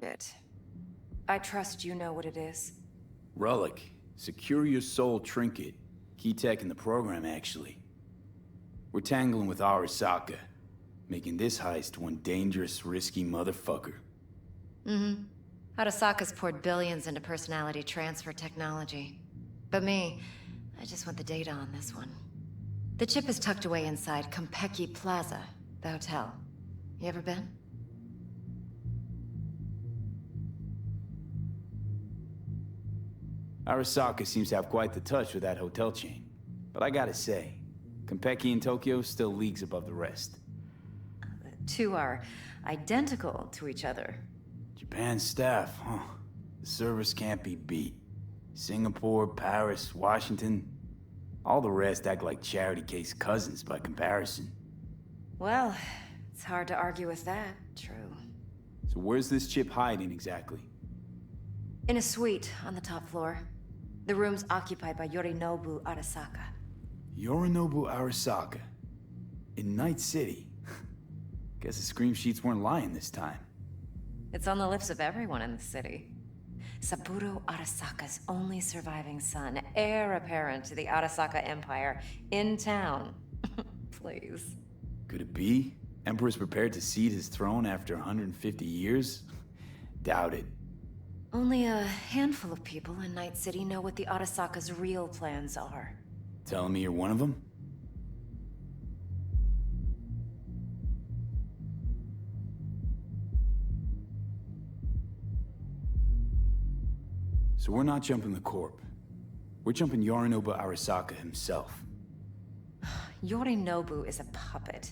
It. I trust you know what it is. Relic. Secure your soul trinket. Key tech in the program, actually. We're tangling with Arasaka, making this heist one dangerous, risky motherfucker. Mm-hmm. Arasaka's poured billions into personality transfer technology. But me, I just want the data on this one. The chip is tucked away inside Konpeki Plaza, the hotel. You ever been? Arasaka seems to have quite the touch with that hotel chain. But I gotta say, Konpeki in Tokyo still leagues above the rest. The two are identical to each other. Japan's staff, huh? The service can't be beat. Singapore, Paris, Washington, all the rest act like charity case cousins by comparison. Well, it's hard to argue with that, true. So where's this chip hiding exactly? In a suite on the top floor. The room's occupied by Yorinobu Arasaka. Yorinobu Arasaka? In Night City? Guess the scream sheets weren't lying this time. It's on the lips of everyone in the city. Saburo Arasaka's only surviving son, heir apparent to the Arasaka Empire, in town. Please. Could it be? Emperor's prepared to cede his throne after 150 years? Doubt it. Only a handful of people in Night City know what the Arasaka's real plans are. Telling me you're one of them? So we're not jumping the Corp. We're jumping Yorinobu Arasaka himself. Yorinobu is a puppet.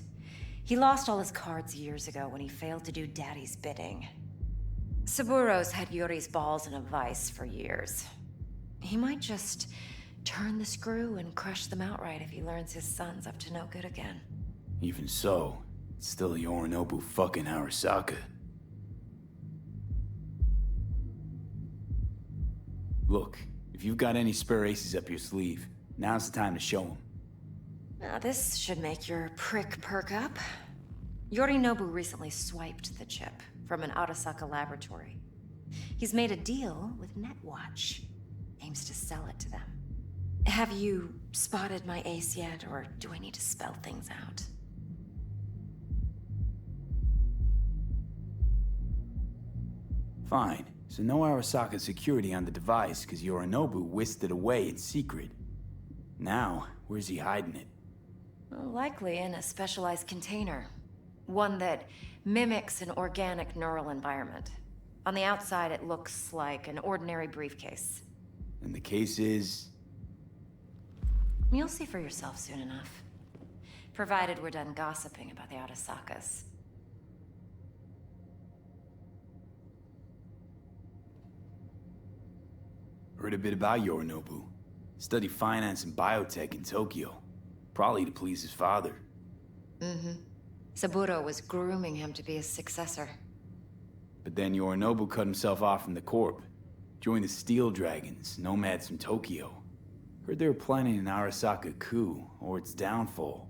He lost all his cards years ago when he failed to do Daddy's bidding. Saburo's had Yuri's balls in a vice for years. He might just turn the screw and crush them outright if he learns his son's up to no good again. Even so, it's still Yorinobu fucking Arasaka. Look, if you've got any spare aces up your sleeve, now's the time to show them. Now this should make your prick perk up. Yorinobu recently swiped the chip from an Arasaka laboratory. He's made a deal with Netwatch. Aims to sell it to them. Have you spotted my ace yet, or do I need to spell things out? Fine. So no Arasaka security on the device because Yorinobu whisked it away in secret. Now, where's he hiding it? Well, likely in a specialized container. One that mimics an organic neural environment. On the outside, it looks like an ordinary briefcase. And the case is... You'll see for yourself soon enough. Provided we're done gossiping about the Arasakas. Heard a bit about Yorinobu. Studied finance and biotech in Tokyo. Probably to please his father. Mm-hmm. Saburo was grooming him to be his successor. But then Yorinobu cut himself off from the Corp. Joined the Steel Dragons, nomads from Tokyo. Heard they were planning an Arasaka coup, or its downfall.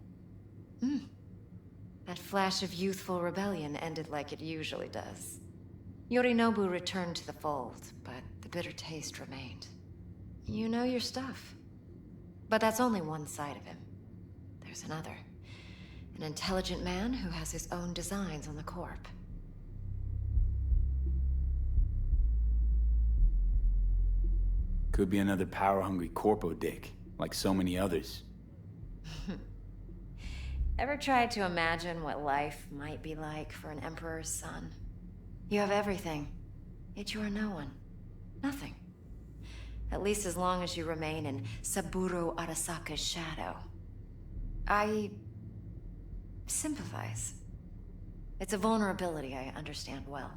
That flash of youthful rebellion ended like it usually does. Yorinobu returned to the fold, but the bitter taste remained. You know your stuff. But that's only one side of him. There's another. An intelligent man who has his own designs on the Corp. Could be another power-hungry corpo dick, like so many others. Ever tried to imagine what life might be like for an emperor's son? You have everything, yet you are no one. Nothing. At least as long as you remain in Saburo Arasaka's shadow. I sympathize. It's a vulnerability I understand well.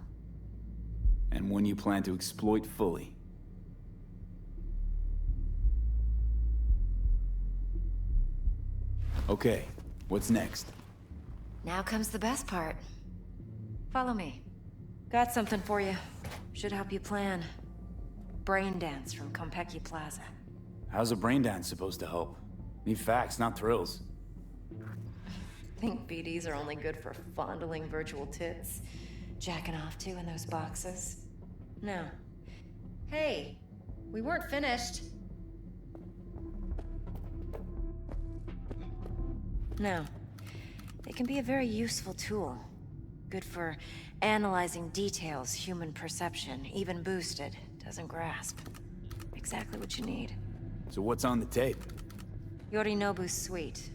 And one you plan to exploit fully. Okay, what's next? Now comes the best part. Follow me. Got something for you. Should help you plan. Brain dance from Konpeki Plaza. How's a brain dance supposed to help? Need facts, not thrills. Think BDs are only good for fondling virtual tits. jacking off to in those boxes? No. Hey, we weren't finished. No. It can be a very useful tool. Good for analyzing details human perception, even boosted, doesn't grasp. Exactly what you need. So what's on the tape? Yorinobu's suite.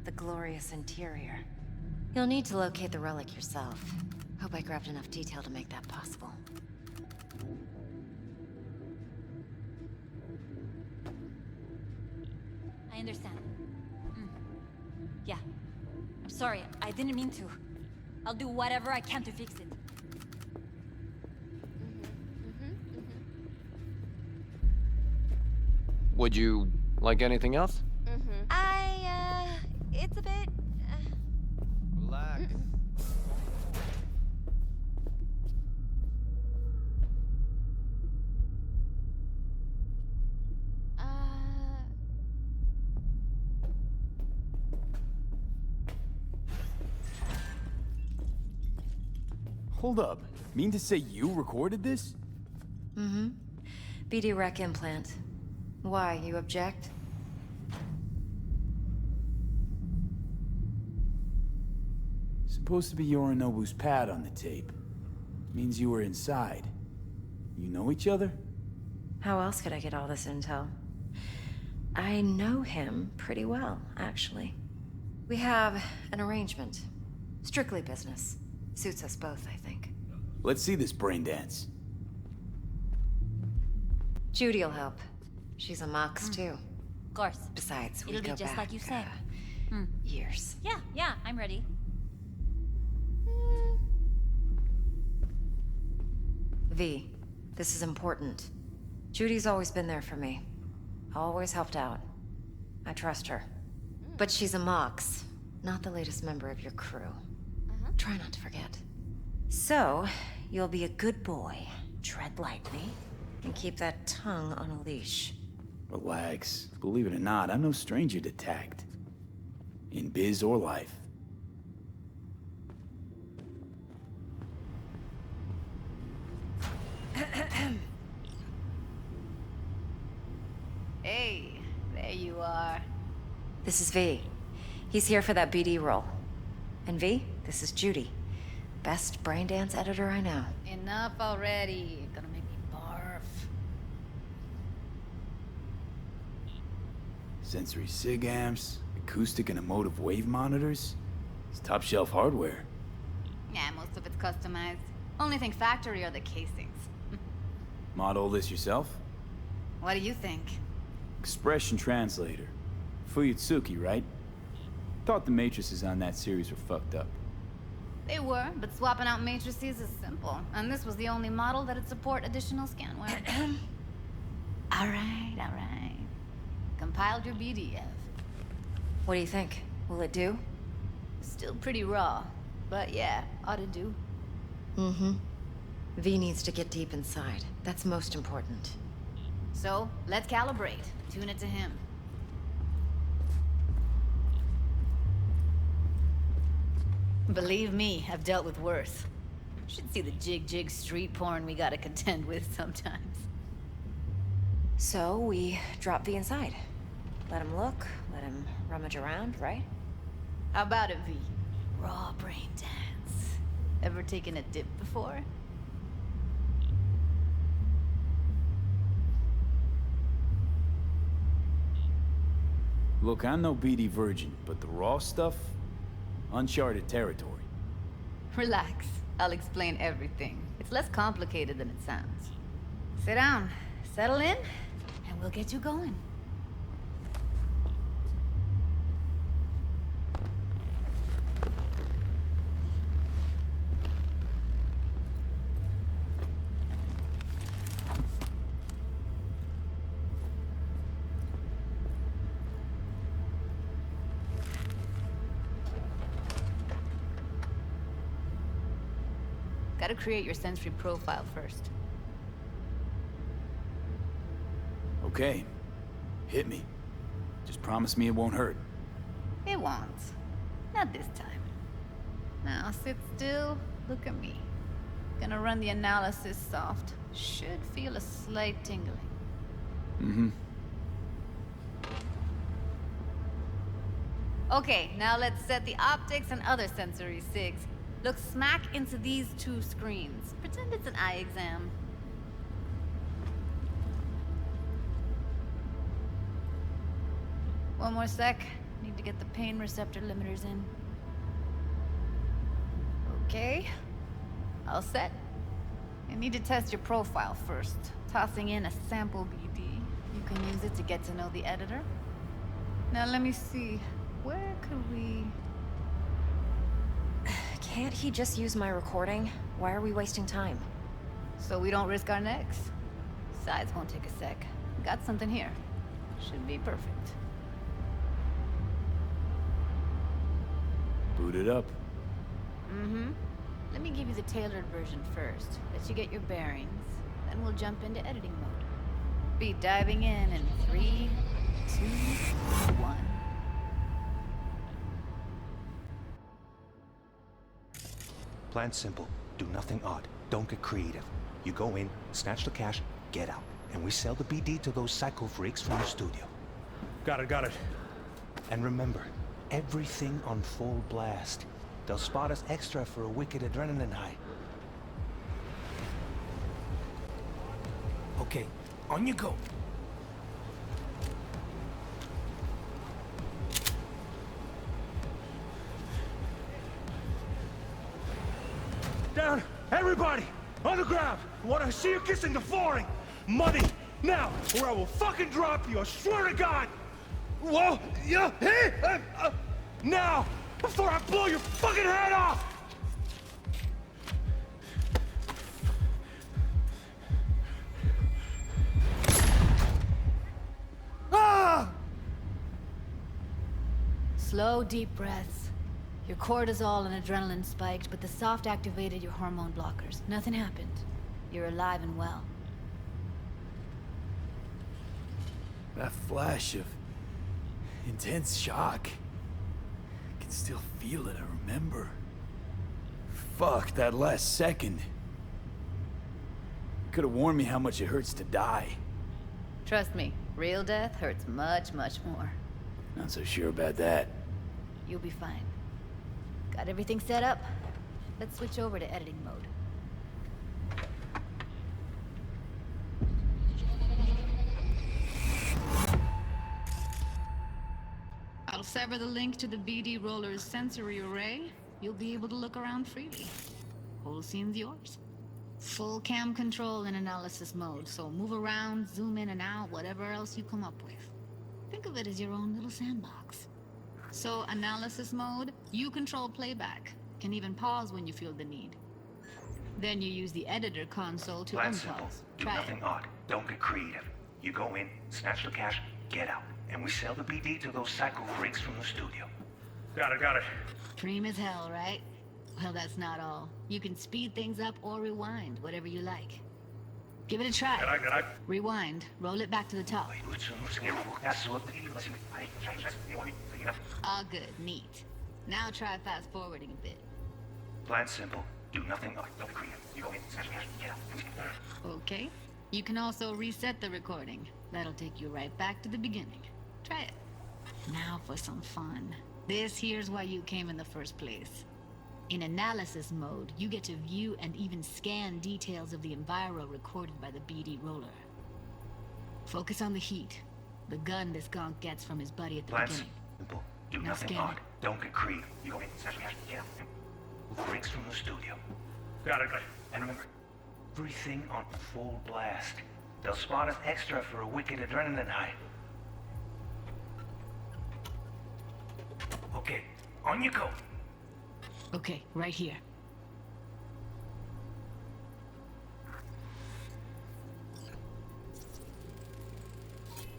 The glorious interior. You'll need to locate the relic yourself. Hope I grabbed enough detail to make that possible. I understand. Yeah. I'm sorry, I didn't mean to. I'll do whatever I can to fix it. Would you like anything else? It's a bit... Relax. Hold up. Mean to say you recorded this? Mm-hmm. BD rec implant. Why, you object? Supposed to be Yorinobu's pad on the tape. Means you were inside. You know each other? How else could I get all this intel? I know him pretty well, actually. We have an arrangement. Strictly business. Suits us both, I think. Let's see this brain dance. Judy'll help. She's a Mox, too. Of course. Besides, we It'll go be just back, like you say. years. Yeah, I'm ready. V, this is important. Judy's always been there for me. Always helped out. I trust her. But she's a Mox, not the latest member of your crew. Try not to forget. So, you'll be a good boy, tread lightly, and keep that tongue on a leash. Relax. Believe it or not, I'm no stranger to tact. In biz or life. Hey, there you are. This is V. He's here for that BD role. And V, this is Judy. Best brain dance editor I know. Enough already. You're gonna make me barf. Sensory sig amps, acoustic and emotive wave monitors. It's top shelf hardware. Yeah, most of it's customized. Only thing factory are the casings. Model this yourself? What do you think? Expression translator. Fuyutsuki, right? Thought the matrices on that series were fucked up. They were, but swapping out matrices is simple. And this was the only model that'd support additional scanware. Alright. Compiled your BDF. What do you think? Will it do? Still pretty raw. But yeah, ought to do. Mm-hmm. V needs to get deep inside. That's most important. So, let's calibrate. Tune it to him. Believe me, I've dealt with worse. Should see the jig street porn we gotta contend with sometimes. So, we drop V inside. Let him look, let him rummage around, right? How about it, V? Raw brain dance. Ever taken a dip before? Look, I'm no BD virgin, but the raw stuff? Uncharted territory. Relax. I'll explain everything. It's less complicated than it sounds. Sit down, settle in, and we'll get you going. Gotta create your sensory profile first. Okay. Hit me. Just promise me it won't hurt. It won't. Not this time. Now sit still, look at me. Gonna run the analysis soft. Should feel a slight tingling. Mm-hmm. Okay, now let's set the optics and other sensory sigs. Look smack into these two screens. Pretend it's an eye exam. One more sec. Need to get the pain receptor limiters in. Okay. All set. I need to test your profile first. Tossing in a sample BD. You can use it to get to know the editor. Now let me see. Where could we... Can't he just use my recording? Why are we wasting time? So we don't risk our necks? Sides won't take a sec. Got something here. Should be perfect. Boot it up. Mm-hmm. Let me give you the tailored version first. Let you get your bearings. Then we'll jump into editing mode. Be diving in 3, 2, 1. Plan simple. Do nothing odd. Don't get creative. You go in, snatch the cash, get out. And we sell the BD to those psycho freaks from the studio. Got it. And remember, everything on full blast. They'll spot us extra for a wicked adrenaline high. Okay, on you go. Down! Everybody! On the ground! I want to see you kissing the flooring! Money! Now! Or I will fucking drop you! I swear to God! Whoa! Yeah! Hey! Now! Before I blow your fucking head off! Ah! Slow, deep breaths. Your cortisol and adrenaline spiked, but the soft activated your hormone blockers. Nothing happened. You're alive and well. That flash of intense shock. I can still feel it, I remember. Fuck, that last second. Could have warned me how much it hurts to die. Trust me, real death hurts much, much more. Not so sure about that. You'll be fine. Got everything set up? Let's switch over to editing mode. I'll sever the link to the BD Roller's sensory array. You'll be able to look around freely. Whole scene's yours. Full cam control in analysis mode, so move around, zoom in and out, whatever else you come up with. Think of it as your own little sandbox. So, analysis mode, you control playback. Can even pause when you feel the need. Then you use the editor console to Plan simple. unpause. Do Try nothing it. odd. Don't get creative. You go in, snatch the cash, get out. And we sell the BD to those psycho freaks from the studio. Got it. Dream as hell, right? Well, that's not all. You can speed things up or rewind, whatever you like. Give it a try. Got it. Rewind. Roll it back to the top. All good. Neat. Now try fast forwarding a bit. Plan simple. Do nothing odd. Don't get creative. You go in, snatch the cash, get out. Okay. You can also reset the recording. That'll take you right back to the beginning. Try it. Now for some fun. This here's why you came in the first place. In analysis mode, you get to view and even scan details of the enviro recorded by the BD roller. Focus on the heat, the gun this gonk gets from his buddy at the Plan beginning. simple. Do Now nothing scan odd. it. Don't get creative. You go in, snatch the cash, get out. Freaks from the studio. Got it. And remember, everything on full blast. They'll spot us extra for a wicked adrenaline high. Okay, on you go. Okay, right here.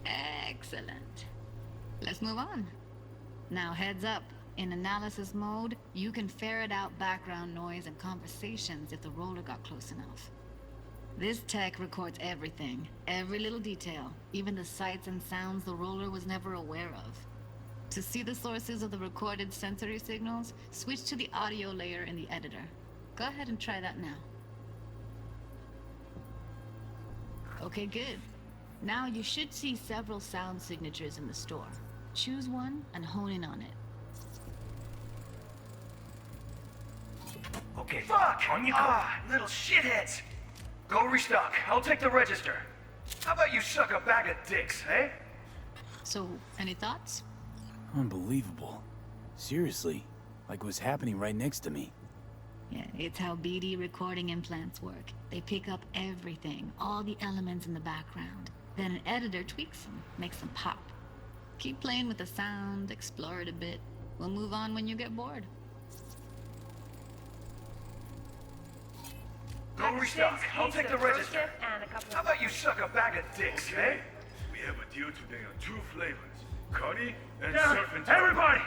Excellent. Let's move on. Now heads up. In analysis mode, you can ferret out background noise and conversations if the roller got close enough. This tech records everything, every little detail, even the sights and sounds the roller was never aware of. To see the sources of the recorded sensory signals, switch to the audio layer in the editor. Go ahead and try that now. Okay, good. Now you should see several sound signatures in the store. Choose one and hone in on it. Okay, fuck! On you go! Little shitheads! Go restock. I'll take the register. How about you suck a bag of dicks, eh? So, any thoughts? Unbelievable. Seriously, like it was happening right next to me. Yeah, it's how BD recording implants work. They pick up everything, all the elements in the background. Then an editor tweaks them, makes them pop. Keep playing with the sound, explore it a bit. We'll move on when you get bored. Go restock. I'll take the register. How about you suck a bag of dicks, eh? We have a deal today on 2 flavors. Cuddy and Down! surf and Everybody!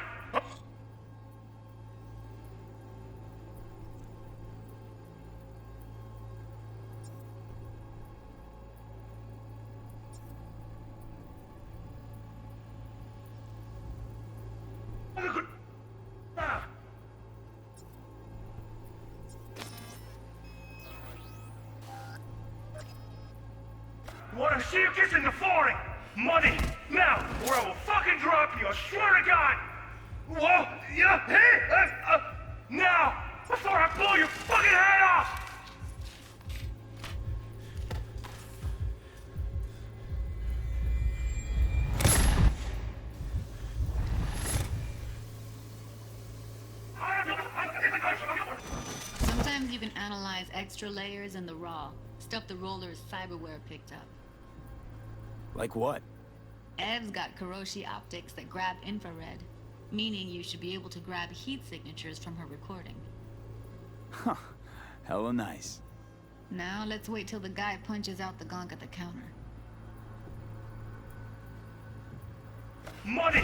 Wanna see you kissing the flooring? Money! Now, or I will fucking drop you, I swear to God! Whoa! Yeah! Hey! Now! Before I blow your fucking head off! Sometimes you can analyze extra layers in the raw, stuff the roller's cyberware picked up. Like what? Ev's got Kiroshi optics that grab infrared, meaning you should be able to grab heat signatures from her recording. Huh. Hella nice. Now let's wait till the guy punches out the gonk at the counter. Money!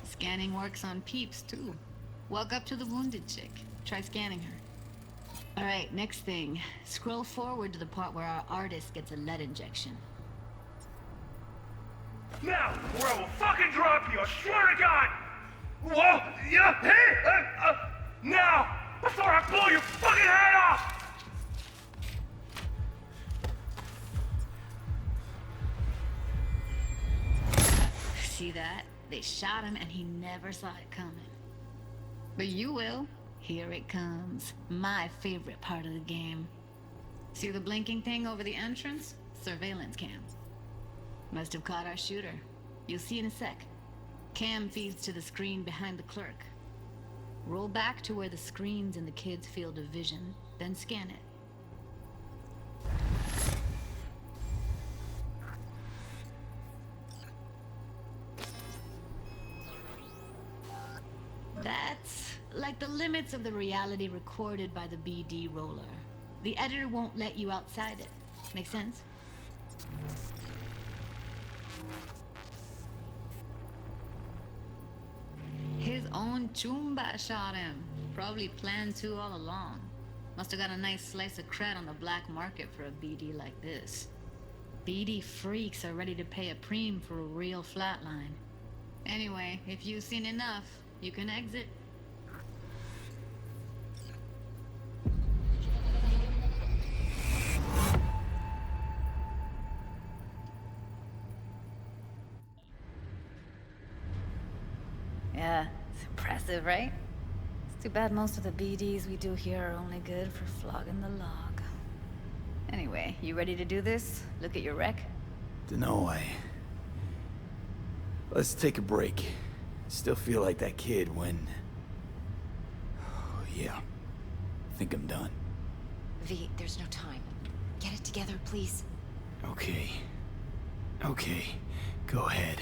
Scanning works on peeps, too. Walk up to the wounded chick. Try scanning her. Alright, next thing. Scroll forward to the part where our artist gets a lead injection. Now, or I will fucking drop you, I swear to God! Whoa! Yeah! Hey! Now! Before I blow your fucking head off! See that? They shot him and he never saw it coming. But you will. Here it comes. My favorite part of the game. See the blinking thing over the entrance? Surveillance cam. Must have caught our shooter. You'll see in a sec. Cam feeds to the screen behind the clerk. Roll back to where the screen's in the kid's field of vision, then scan it. That's like the limits of the reality recorded by the BD roller. The editor won't let you outside it. Make sense? His own Chumba shot him. Probably planned to all along. Must have got a nice slice of cred on the black market for a BD like this. BD freaks are ready to pay a preem for a real flatline. Anyway, if you've seen enough, you can exit. Yeah, it's impressive, right? It's too bad most of the BDs we do here are only good for flogging the log. Anyway, you ready to do this? Look at your wreck? Dunno, Let's take a break. Still feel like that kid when... Oh, yeah. I think I'm done. V, there's no time. Get it together, please. Okay. Okay. Go ahead.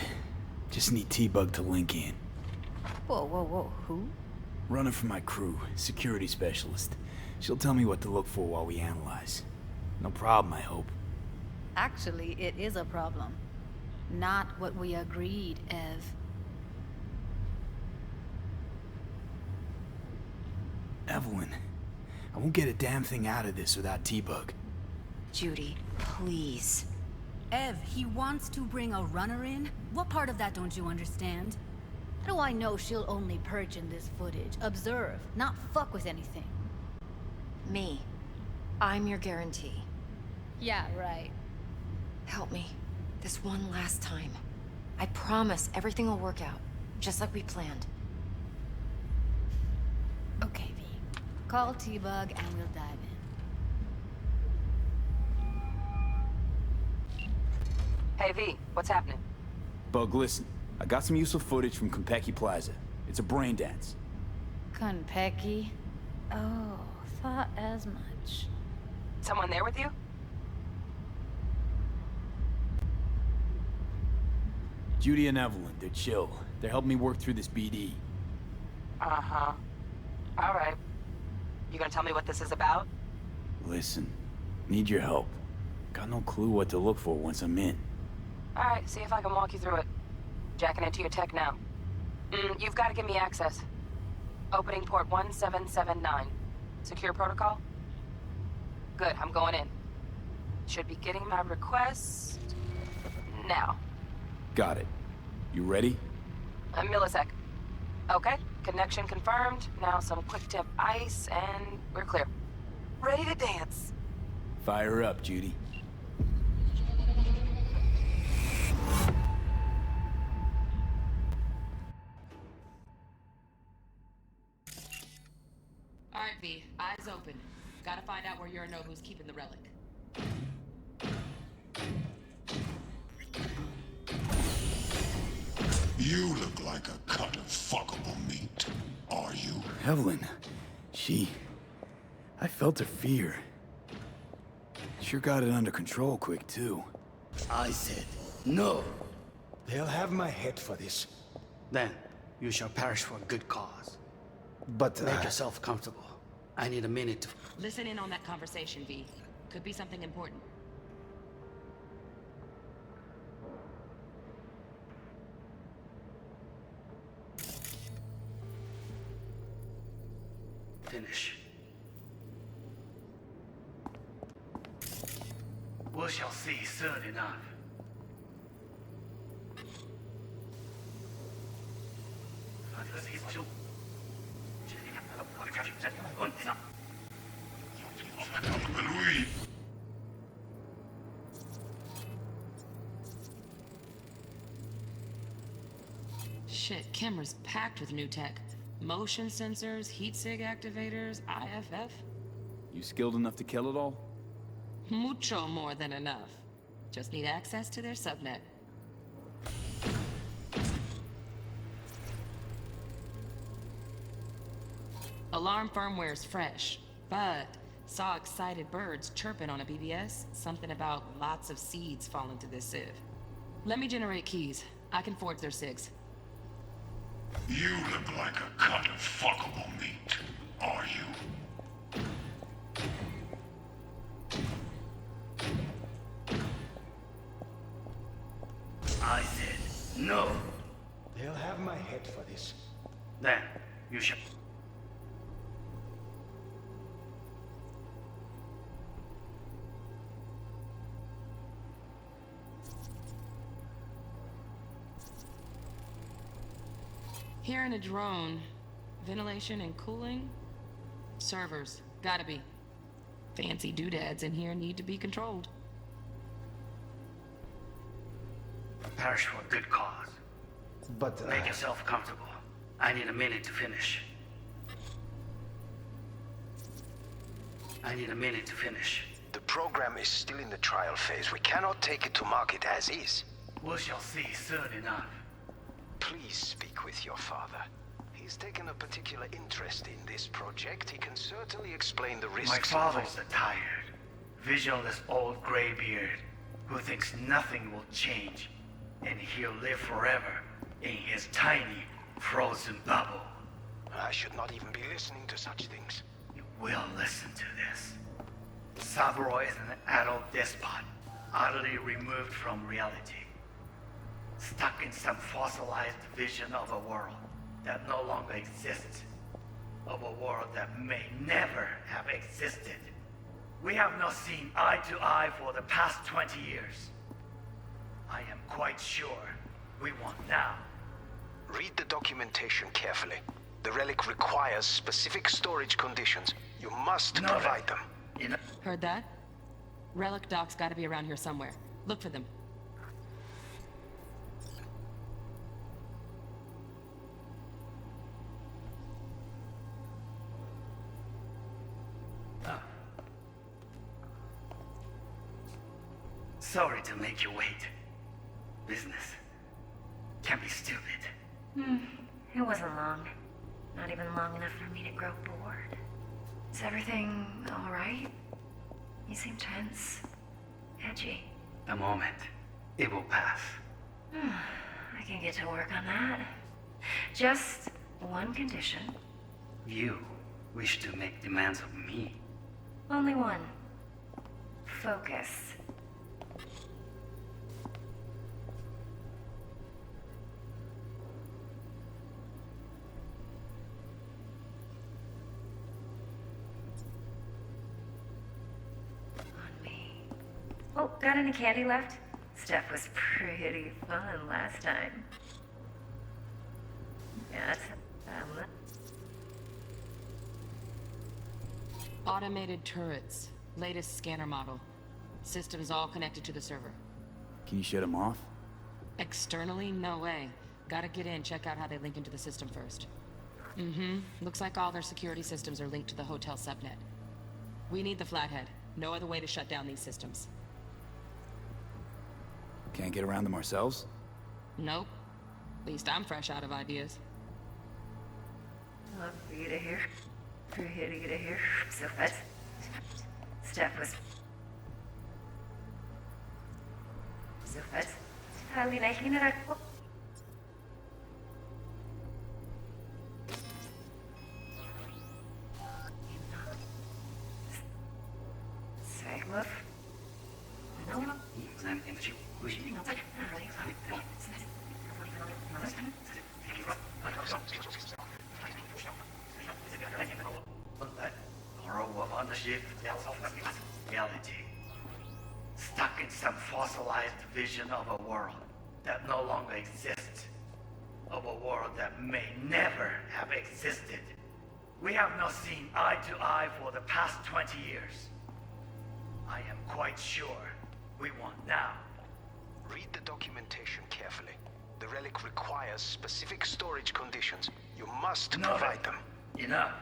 Just need T-Bug to link in. Whoa, whoa, whoa, who? Runner for my crew, security specialist. She'll tell me what to look for while we analyze. No problem, I hope. Actually, it is a problem. Not what we agreed, Ev. Evelyn, I won't get a damn thing out of this without T-Bug. Judy, please. Ev, he wants to bring a runner in? What part of that don't you understand? How do I know she'll only perch in this footage? Observe, not fuck with anything. Me. I'm your guarantee. Yeah, right. Help me. This one last time. I promise everything will work out, just like we planned. Okay, V. Call T-Bug and we'll dive in. Hey, V, what's happening? Bug, listen. I got some useful footage from Konpeki Plaza. It's a brain dance. Konpeki? Oh, thought as much. Someone there with you? Judy and Evelyn, they're chill. They're helping me work through this BD. Uh-huh. All right. You gonna tell me what this is about? Listen, need your help. Got no clue what to look for once I'm in. All right, see if I can walk you through it. Jacking into your tech now. You've got to give me access. Opening port 1779. Secure protocol? Good, I'm going in. Should be getting my request now. Got it. You ready? A millisec. Okay, connection confirmed. Now some quick tip ice and we're clear. Ready to dance. Fire up, Judy. All right, V. Eyes open. Gotta find out where Yorinobu's keeping the relic. You look like a cut of fuckable meat. Are you? Evelyn, I felt her fear. Sure got it under control quick, too. I said, no. They'll have my head for this. Then, you shall perish for a good cause. But, Make yourself comfortable. I need a minute to... Listen in on that conversation, V. Could be something important. Finish. We shall see soon enough. Louis. Shit, camera's packed with new tech. Motion sensors, heat sig activators, IFF. You skilled enough to kill it all? Mucho more than enough. Just need access to their subnet. Alarm firmware's fresh, but saw excited birds chirping on a BBS. Something about lots of seeds falling to this sieve. Let me generate keys. I can forge their SIGs. You look like a cut of fuckable meat. Are you? I said, no. they'll have my head for this. Then, you shall... Here in a drone, ventilation and cooling? Servers, gotta be. Fancy doodads in here need to be controlled. perish for a good cause. But, Make yourself comfortable. I need a minute to finish. I need a minute to finish. The program is still in the trial phase. We cannot take it to market as is. We shall see soon enough. Please speak with your father. He's taken a particular interest in this project. He can certainly explain the risks. My father's a tired, visionless old graybeard who thinks nothing will change, and he'll live forever in his tiny, frozen bubble. I should not even be listening to such things. You will listen to this. Saburo is an adult despot, utterly removed from reality. Stuck in some fossilized vision of a world that no longer exists. Of a world that may never have existed. We have not seen eye to eye for the past 20 years. I am quite sure we want now. Read the documentation carefully. The relic requires specific storage conditions. You must provide them. Heard that? Relic doc's gotta be around here somewhere. Look for them. Sorry to make you wait. Business can be stupid. It wasn't long. Not even long enough for me to grow bored. Is everything alright? You seem tense. Edgy. A moment. It will pass. I can get to work on that. Just one condition. You wish to make demands of me. Only one. Focus. Oh, got any candy left? Stuff was pretty fun last time. Yeah, that's Automated turrets. Latest scanner model. Systems all connected to the server. Can you shut them off? Externally, no way. Gotta get in, check out how they link into the system first. Looks like all their security systems are linked to the hotel subnet. We need the flathead. No other way to shut down these systems. Can't get around them ourselves? Nope. At least I'm fresh out of ideas. love for you to hear. For you to hear. So fast. Stuff was so fast. Halina, hinarako. Segwolf. No. Grow up on the ship, reality. Stuck in some fossilized vision of a world that no longer exists. Of a world that may never have existed. We have not seen eye to eye for the past 20 years. I am quite sure we want now. Read the documentation carefully. The relic requires specific storage conditions. You must provide them. Enough.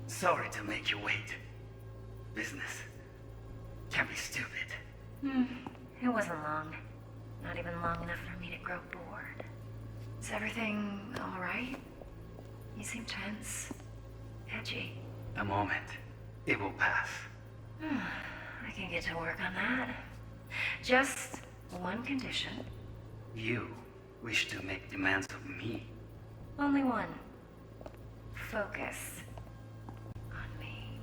Sorry to make you wait. Business can be stupid. It wasn't long. Not even long enough for me to grow bored. Is everything alright? You seem tense. Edgy. A moment. It will pass. I can get to work on that. Just one condition. You wish to make demands of me. Only one. Focus. On me.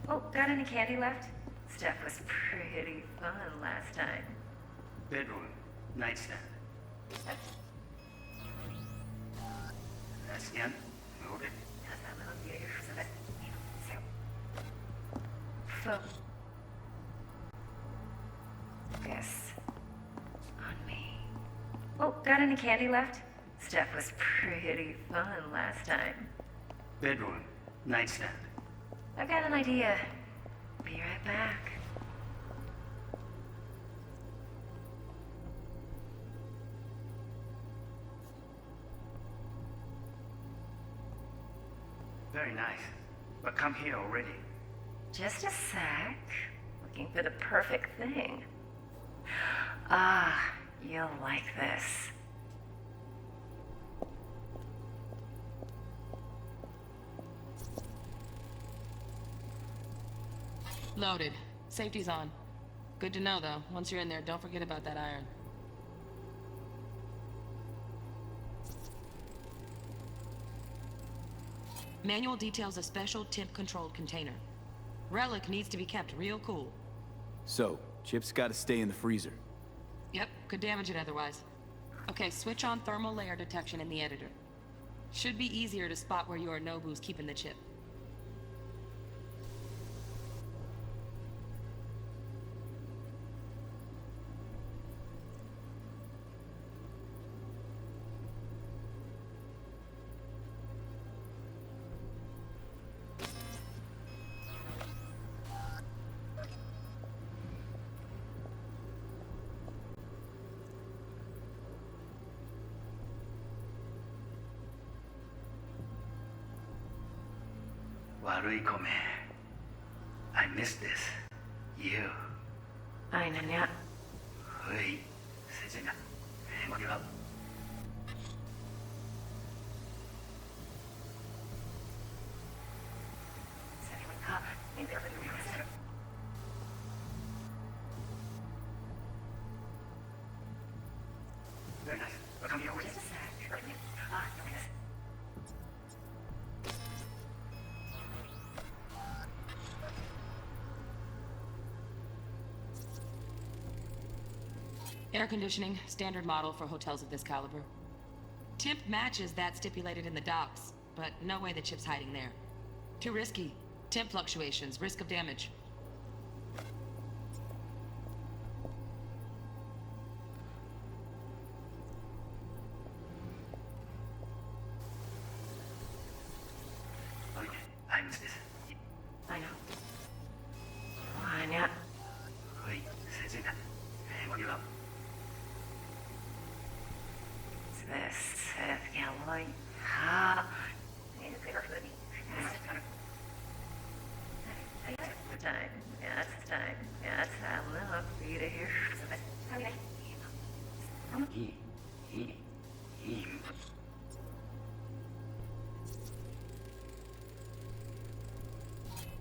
Oh, got any candy left? Stuff was pretty fun last time. Bedroom. Nightstand. That's again. Move it. Focus on me. Oh, got any candy left? Stuff was pretty fun last time. Bedroom. Nightstand. I've got an idea. Be right back. Very nice. But come here already. Just a sec. Looking for the perfect thing. Ah, you'll like this. Loaded. Safety's on. Good to know, though. Once you're in there, don't forget about that iron. Manual details a special temp-controlled container. Relic needs to be kept real cool. So, Chip's gotta stay in the freezer. Yep, could damage it otherwise. Okay, switch on thermal layer detection in the editor. Should be easier to spot where Yorinobu's keeping the chip. 悪い米 I missed this. You. 愛なにゃ。うい。せじな。もぎわ。Very nice. I'll come here with you. Air conditioning, standard model for hotels of this caliber. Temp matches that stipulated in the docs, but no way the chip's hiding there. Too risky. Temp fluctuations, risk of damage. I missed this. I know. 愛にゃ。うい。せじな。もぎわ。This yellow. Ha. Time. Yeah, it's time. Yeah, it's time enough for you to hear.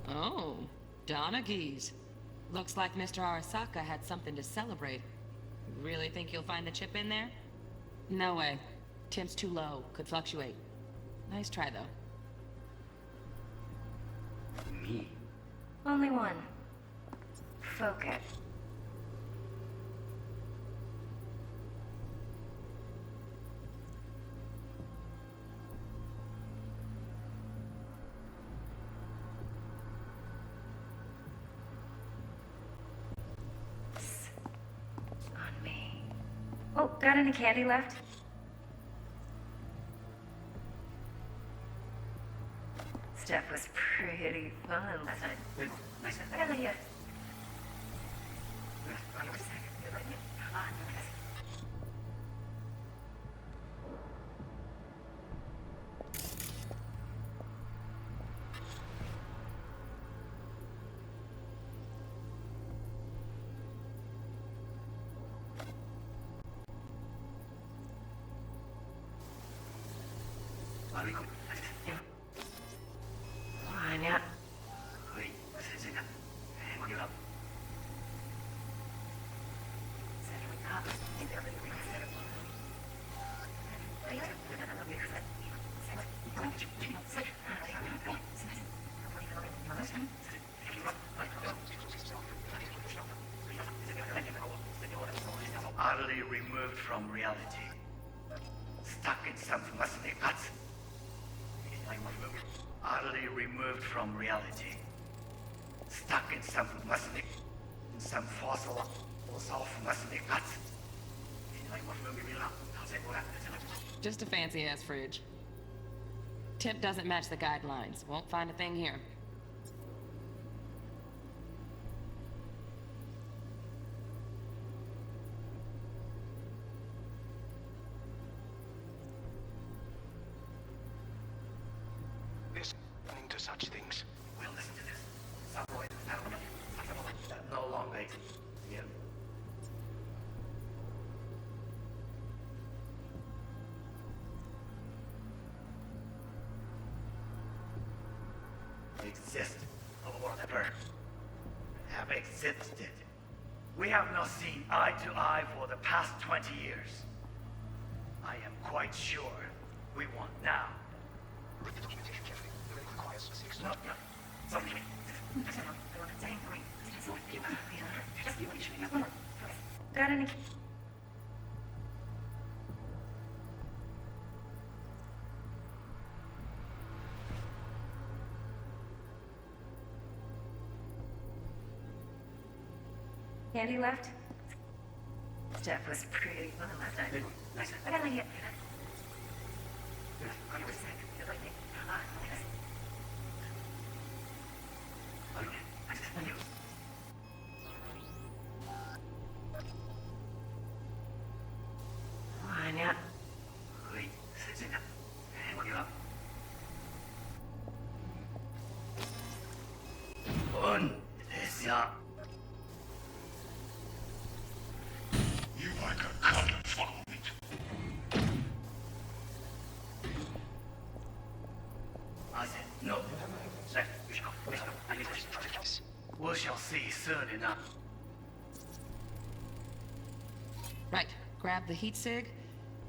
Oh, Donaghy's. Looks like Mr. Arasaka had something to celebrate. Really think you'll find the chip in there? No way. Temp's too low. Could fluctuate. Nice try, though. Me. Only one. Focus. On me. Oh, got any candy left? Stuff was pretty fun last night. Nice. I got an idea. Anya. Utterly removed from reality. Stuck in some musty guts. Utterly removed from reality. Stuck in some musty, some fossil musty guts. Just a fancy-ass fridge. Temp doesn't match the guidelines. Won't find a thing here. Listening to such things. We'll listen to this. Subway, that no longer exists. Yeah. Exist or ever have existed. We have not seen eye to eye for the past 20 years. I am quite sure we want now. Read the documentation carefully. It requires 6 No. Something. Got any? Candy left? Stuff was pretty fun last night. Nice. I got an idea. Anya. Yeah. You like a cut of fuck meat. I said no. We shall see soon enough. Right. Grab the heat sig.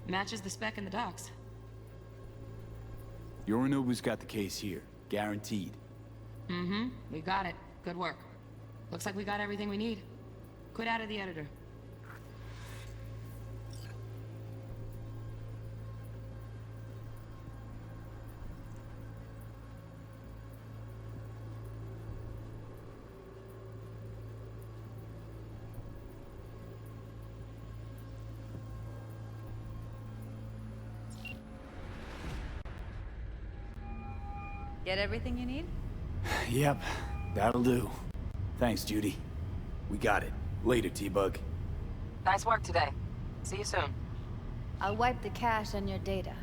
Matches the spec in the docs. Yorinobu's got the case here. Guaranteed. Mm-hmm. We got it. Good work. Looks like we got everything we need. Quit out of the editor. Get everything you need? Yep, that'll do. Thanks, Judy. We got it. Later, T-Bug. Nice work today. See you soon. I'll wipe the cache on your data.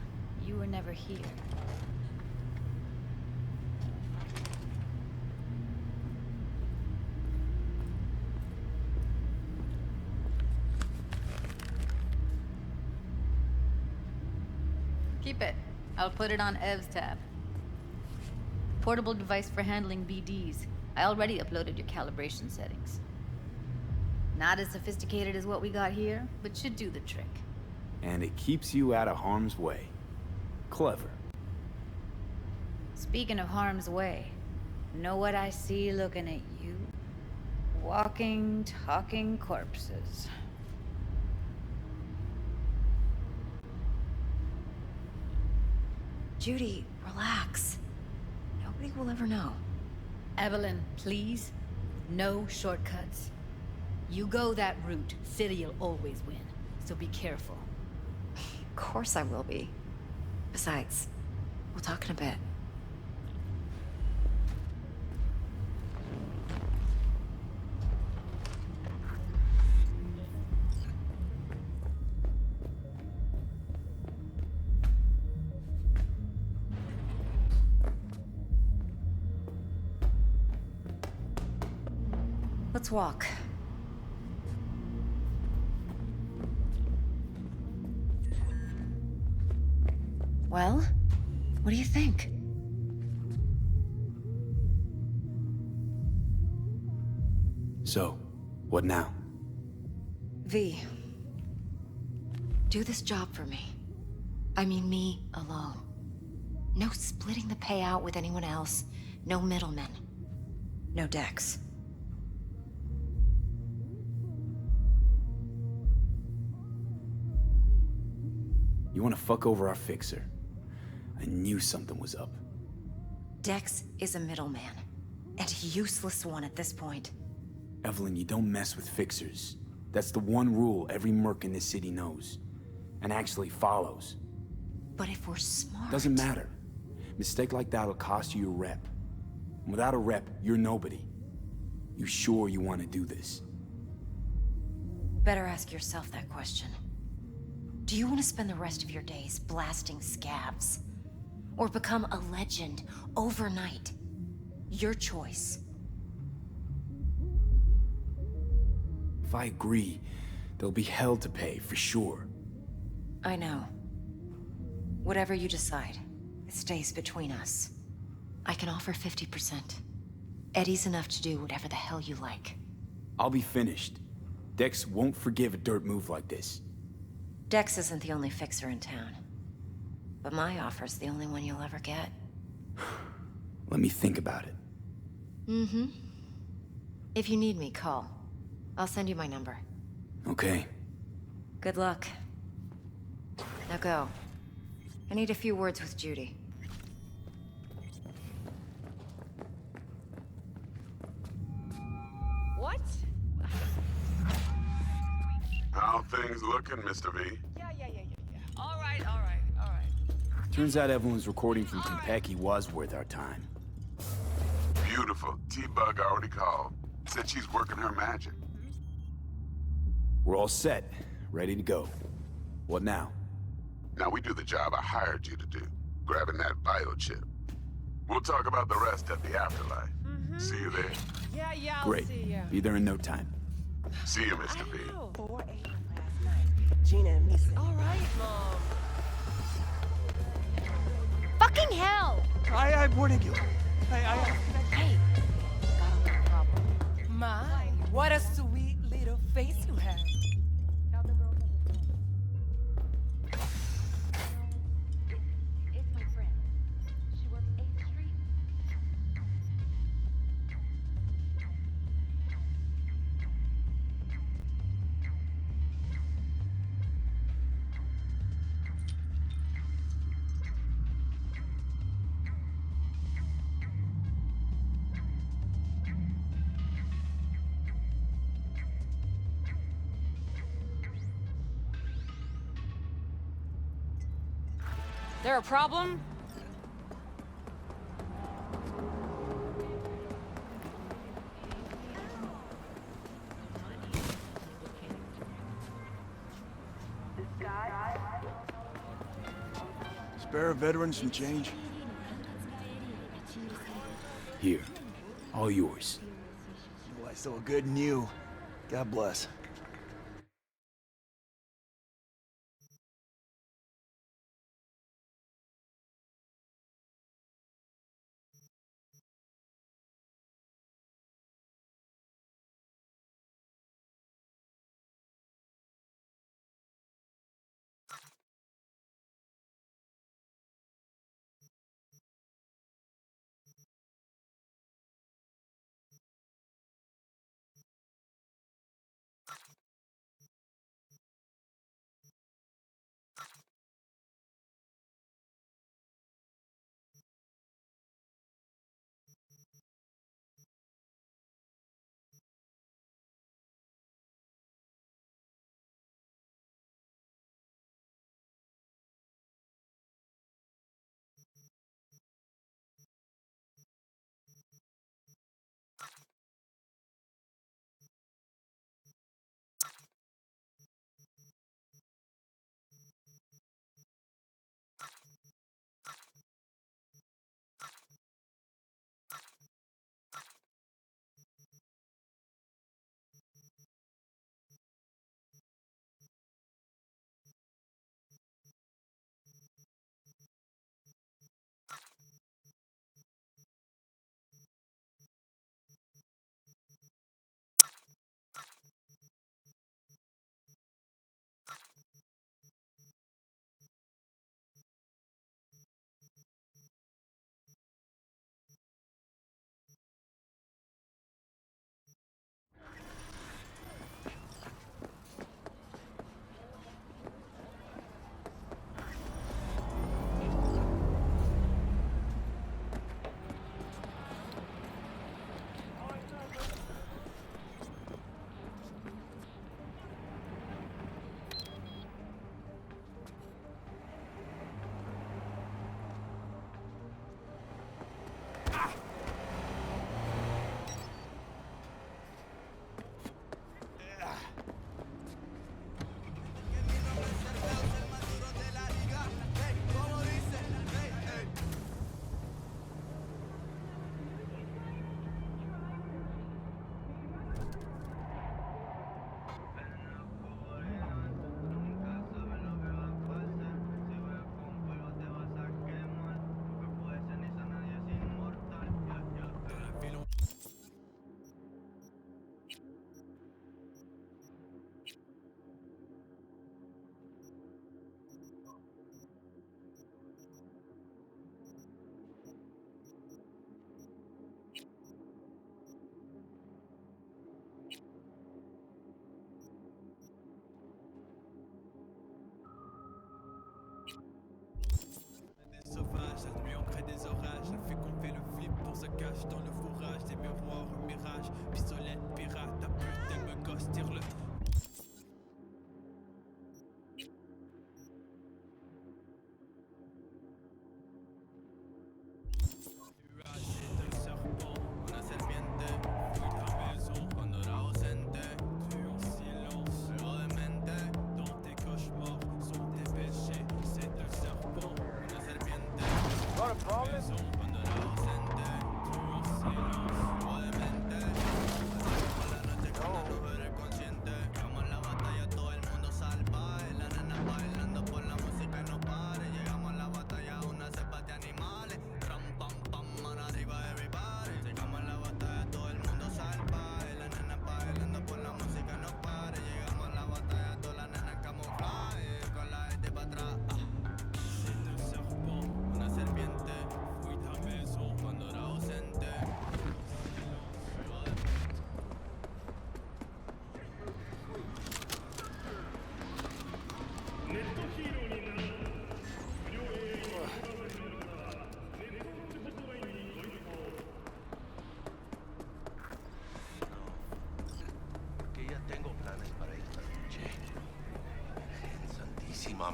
You were never here. Keep it. I'll put it on Ev's tab. Portable device for handling BDs. I already uploaded your calibration settings. Not as sophisticated as what we got here, but should do the trick. And it keeps you out of harm's way. Clever. Speaking of harm's way, know what I see looking at you? Walking, talking corpses. Judy, relax. Nobody will ever know. Evelyn, please. No shortcuts. You go that route, City'll always win. So be careful. Of course I will be. Besides, we'll talk in a bit. Let's walk. Well, what do you think? So, what now? V, do this job for me. I mean me alone. No splitting the payout with anyone else. No middlemen. No Dex. You want to fuck over our fixer? I knew something was up. Dex is a middleman. And a useless one at this point. Evelyn, you don't mess with fixers. That's the one rule every merc in this city knows. And actually follows. But if we're smart... Doesn't matter. Mistake like that'll cost you your rep. And without a rep, you're nobody. You sure you want to do this? Better ask yourself that question. Do you want to spend the rest of your days blasting scabs? Or become a legend overnight? Your choice. If I agree, there'll be hell to pay, for sure. I know. Whatever you decide, it stays between us. I can offer 50%. Eddie's enough to do whatever the hell you like. I'll be finished. Dex won't forgive a dirt move like this. Dex isn't the only fixer in town. But my offer's the only one you'll ever get. Let me think about it. Mm-hmm. If you need me, call. I'll send you my number. Okay. Good luck. Now go. I need a few words with Judy. What? How things looking, Mr. V? Yeah. All right. Turns out Evelyn's recording from Konpeki was worth our time. Beautiful. T-Bug already called. Said she's working her magic. We're all set. Ready to go. What now? Now we do the job I hired you to do. Grabbing that biochip. We'll talk about the rest at the afterlife. Mm-hmm. See you there. Yeah, I'll Great. see ya. Be there in no time. See you, Mr. B. 4 a.m. last night. Gina and me said, all right, Mom. Fucking hell! I'm warning you. Hey, got a little problem. My, what a sweet little face you have. It's my friend. She works 8th Street. There a problem? Spare a veteran some change. Here. All yours. Well, I saw good in you. God bless.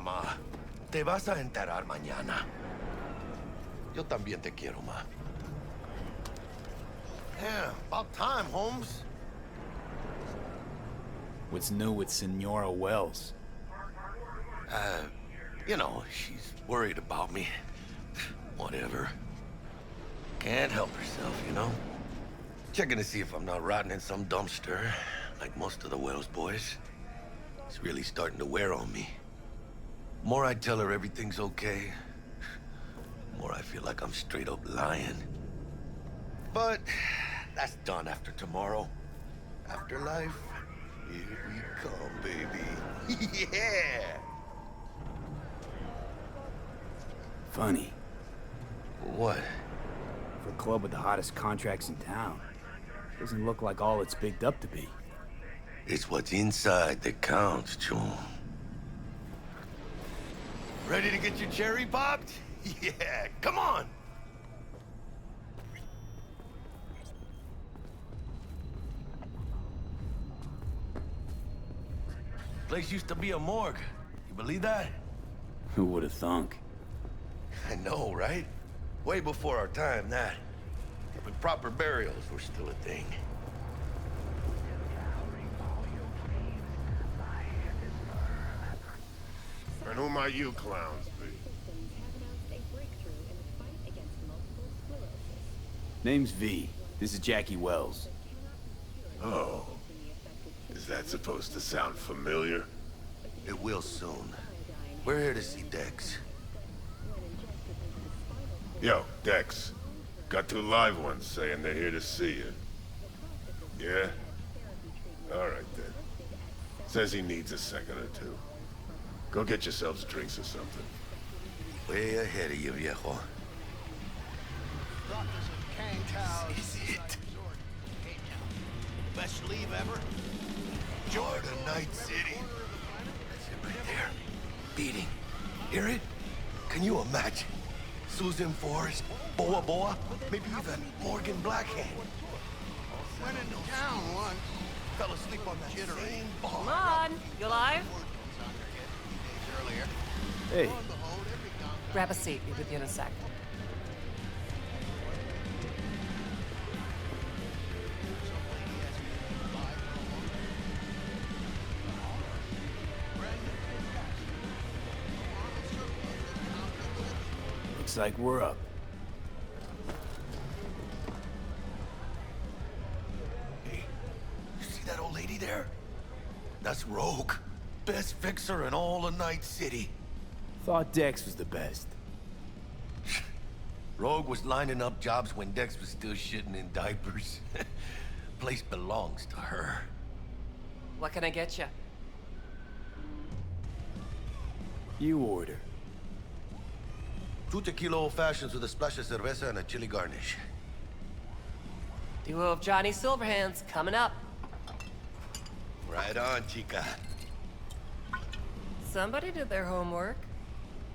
ma. Te vas a enterar mañana. Yo también te quiero, ma. Yeah, about time, Holmes. What's new with Senora Wells? You know, she's worried about me. Whatever. Can't help herself, you know? Checking to see if I'm not rotting in some dumpster, like most of the Wells boys. It's really starting to wear on me. More I tell her everything's okay, more I feel like I'm straight up lying. But that's done after tomorrow. Afterlife, here we come, baby. Yeah! Funny. What? For a club with the hottest contracts in town, doesn't look like all it's bigged up to be. It's what's inside that counts, Chum. Ready to get your cherry popped? Yeah, come on! Place used to be a morgue. You believe that? Who would have thunk? I know, right? Way before our time, that. When proper burials were still a thing. And who might you clowns be? Name's V. This is Jackie Wells. Oh. Is that supposed to sound familiar? It will soon. We're here to see Dex. Yo, Dex. Got 2 live ones saying they're here to see you. Yeah? Alright then. Says he needs a second or two. Go get yourselves drinks or something. Way ahead of you, viejo. This is it. Best leave ever. Jordan Night City. That's it right there. Beating. Hear it? Can you imagine? Susan Forrest, Boa Boa, maybe even Morgan Blackhand. Went into town once. Fell asleep on that jittery. Come on, you alive? Hey. Grab a seat. Be with you in a sec. Looks like we're up. Hey, you see that old lady there? That's Rogue. Best fixer in all of Night City. Thought Dex was the best. Rogue was lining up jobs when Dex was still shitting in diapers. Place belongs to her. What can I get you? You order. 2 tequila old fashions with a splash of cerveza and a chili garnish. Duo of Johnny Silverhands coming up. Right on, chica. Somebody did their homework.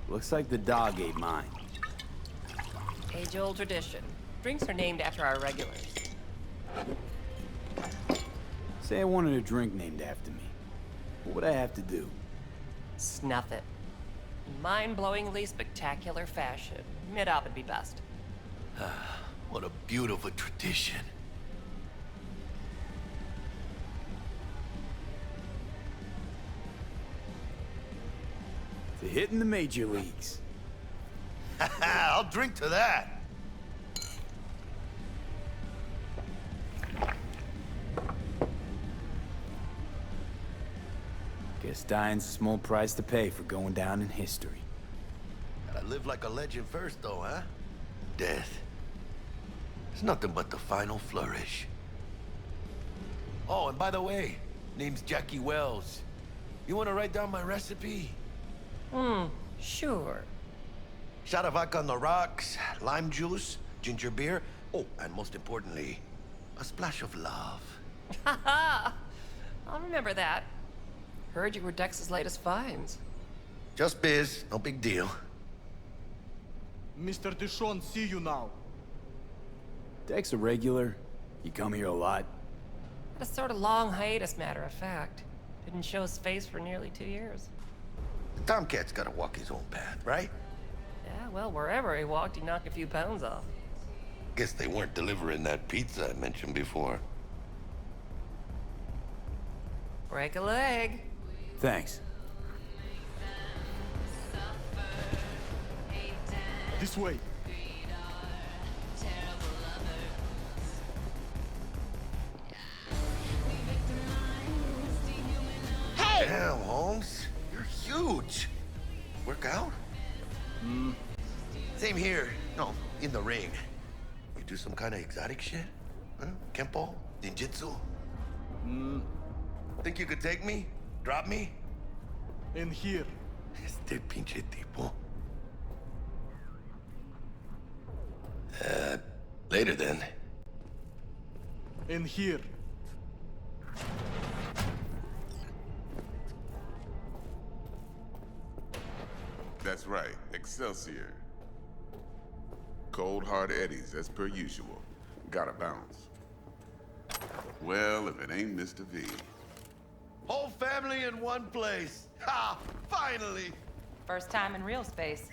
Looks like the dog ate mine. Age-old tradition. Drinks are named after our regulars. Say I wanted a drink named after me. What would I have to do? Snuff it. In mind-blowingly spectacular fashion. Mid-op would be best. What a beautiful tradition. To hit in the major leagues. I'll drink to that. Guess dying's a small price to pay for going down in history. Gotta live like a legend first, though, huh? Death. It's nothing but the final flourish. Oh, and by the way, name's Jackie Wells. You wanna write down my recipe? Sure. Shot of vodka on the rocks, lime juice, ginger beer. Oh, and most importantly, a splash of love. Haha! I'll remember that. Heard you were Dex's latest finds. Just biz, no big deal. Mr. Dishon, see you now. Dex a regular? You come here a lot? Had a sort of long hiatus, matter of fact. Didn't show his face for nearly 2 years. Tomcat's gotta walk his own path, right? Yeah, well, wherever he walked, he knocked a few pounds off. Guess they weren't delivering that pizza I mentioned before. Break a leg. Thanks. This way. Hey! Damn, Holmes. You're huge. Work out? Same here. No, in the ring. You do some kind of exotic shit? Huh? Kempo? Ninjutsu? Think you could take me? Drop me? In here. Este pinche tipo. Later then. In here. That's right, Excelsior. Cold hard eddies, as per usual. Gotta bounce. Well, if it ain't Mr. V. Whole family in one place. Ha! Finally! First time in real space.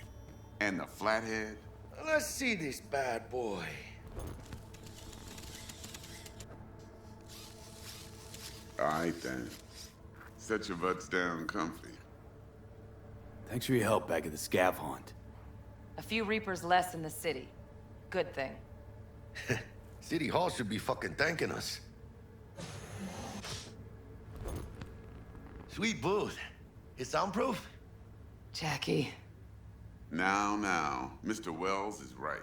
And the flathead? Let's see this bad boy. Alright then. Set your butts down comfy. Thanks for your help back at the scav hunt. A few Reapers less in the city. Good thing. City Hall should be fucking thanking us. Sweet booth. It's soundproof? Jackie. Now, Mr. Wells is right.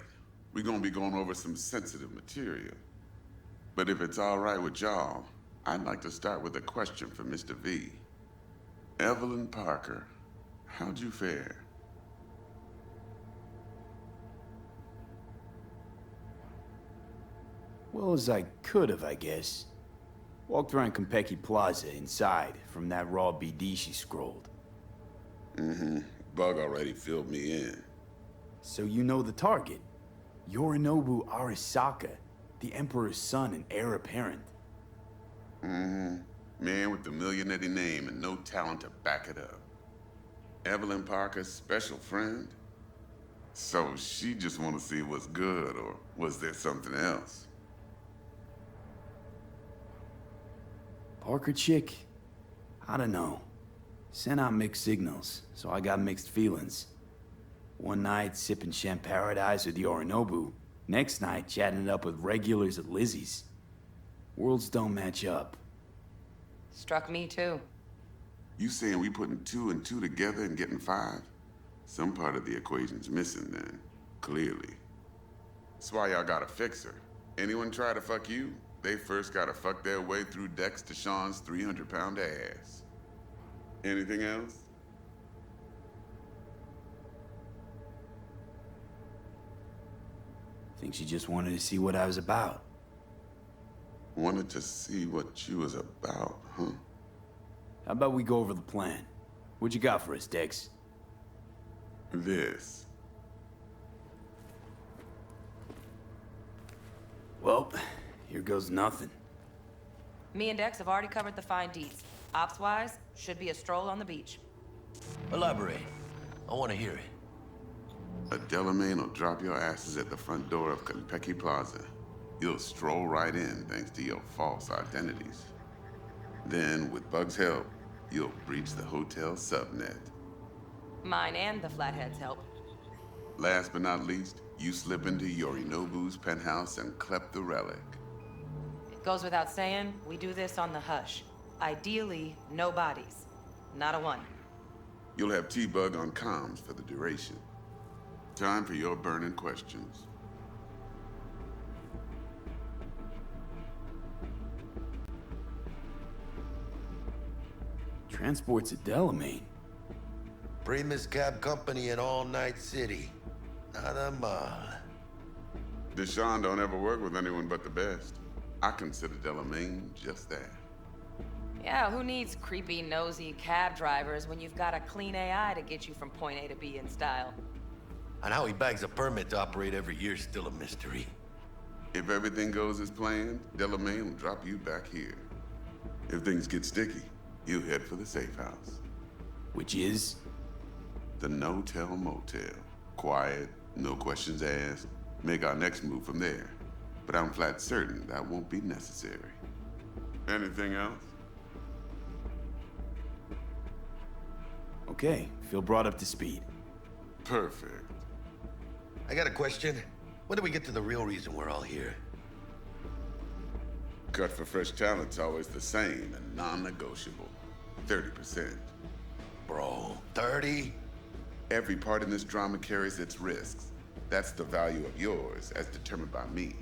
We're gonna be going over some sensitive material. But if it's all right with y'all, I'd like to start with a question for Mr. V. Evelyn Parker, how'd you fare? Well as I could have, I guess. Walked around Konpeki Plaza inside from that raw BD she scrolled. Bug already filled me in. So you know the target. Yorinobu Arasaka, the Emperor's son and heir apparent. Man with the millionaire name and no talent to back it up. Evelyn Parker's special friend? So she just want to see what's good, or was there something else? Parker chick? I don't know. Sent out mixed signals, so I got mixed feelings. One night, sipping Champaradise with Yorinobu. Next night, chatting it up with regulars at Lizzie's. Worlds don't match up. Struck me too. You saying we putting 2 and 2 together and getting 5? Some part of the equation's missing then, clearly. That's why y'all gotta fix her. Anyone try to fuck you, they first gotta fuck their way through Dex to Sean's 300-pound ass. Anything else? Think she just wanted to see what I was about. Wanted to see what you was about, huh? How about we go over the plan? What you got for us, Dex? This. Well, here goes nothing. Me and Dex have already covered the fine deeds. Ops-wise, should be a stroll on the beach. Elaborate. I want to hear it. A Delamain will drop your asses at the front door of Konpeki Plaza. You'll stroll right in thanks to your false identities. Then, with Bug's help, you'll breach the hotel subnet. Mine and the Flathead's help. Last but not least, you slip into Yorinobu's penthouse and clep the relic. It goes without saying, we do this on the hush. Ideally, no bodies. Not a one. You'll have T-Bug on comms for the duration. Time for your burning questions. Transport's at Delamain. Primus Cab Company in All Night City. Nada mal. Deshaun don't ever work with anyone but the best. I consider Delamain just that. Yeah, who needs creepy, nosy cab drivers when you've got a clean AI to get you from point A to B in style? And how he bags a permit to operate every year is still a mystery. If everything goes as planned, Delamain will drop you back here. If things get sticky, you head for the safe house. Which is? The no-tell motel. Quiet, no questions asked. Make our next move from there. But I'm flat certain that won't be necessary. Anything else? Okay, feel brought up to speed. Perfect. I got a question. When do we get to the real reason we're all here? Cut for fresh talent's always the same and non-negotiable. 30%. Bro, 30? Every part in this drama carries its risks. That's the value of yours, as determined by me.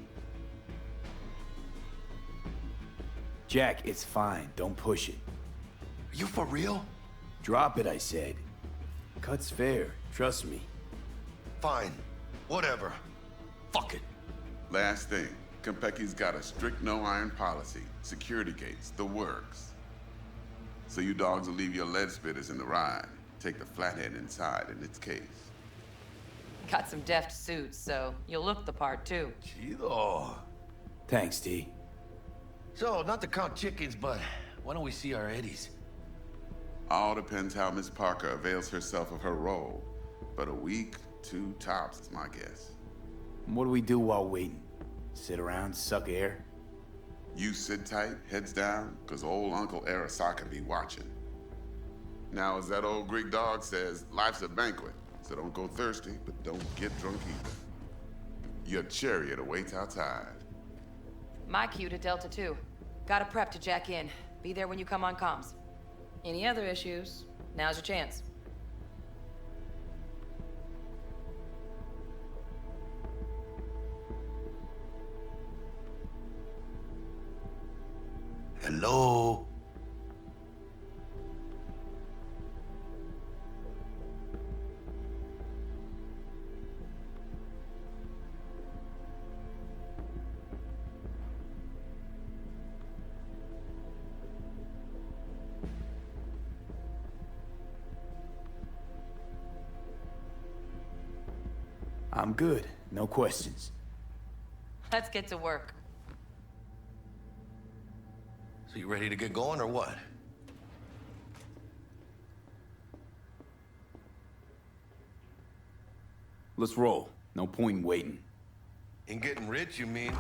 Jack, it's fine. Don't push it. Are you for real? Drop it, I said. Cut's fair. Trust me. Fine. Whatever. Fuck it. Last thing. Konpeki's got a strict no-iron policy. Security gates, the works. So you dogs will leave your lead spitters in the ride. Take the flathead inside in its case. Got some deft suits, so you'll look the part too. Chido. Thanks, T. So, not to count chickens, but why don't we see our Eddies? All depends how Miss Parker avails herself of her role. But a week, 2 tops is my guess. What do we do while waiting? Sit around, suck air? You sit tight, heads down, cause old Uncle Arasaka be watching. Now, as that old Greek dog says, life's a banquet, so don't go thirsty, but don't get drunk either. Your chariot awaits outside. My cue to Delta 2. Gotta prep to jack in. Be there when you come on comms. Any other issues, now's your chance. Hello? I'm good. No questions. Let's get to work. So you ready to get going or what? Let's roll. No point in waiting. In getting rich, you mean?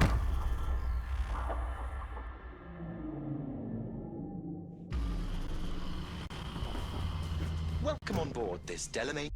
Welcome on board this Delamane